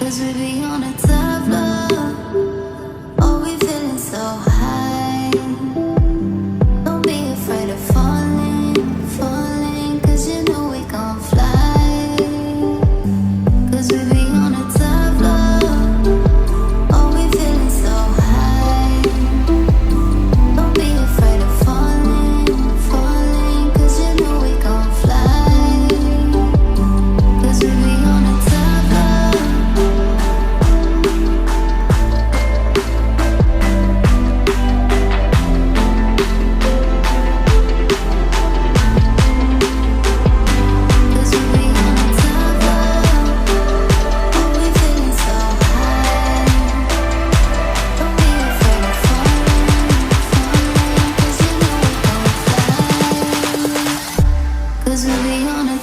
Cause we be on a top floor. Oh, we feeling so high. Don't be afraid of falling, falling. Cause you know we gon' fly. Cause we be on a top floor. Oh, we feeling so high. Don't be afraid of falling, falling. Cause you know we gon' fly. Cause we be on a top floor. Cause we be on a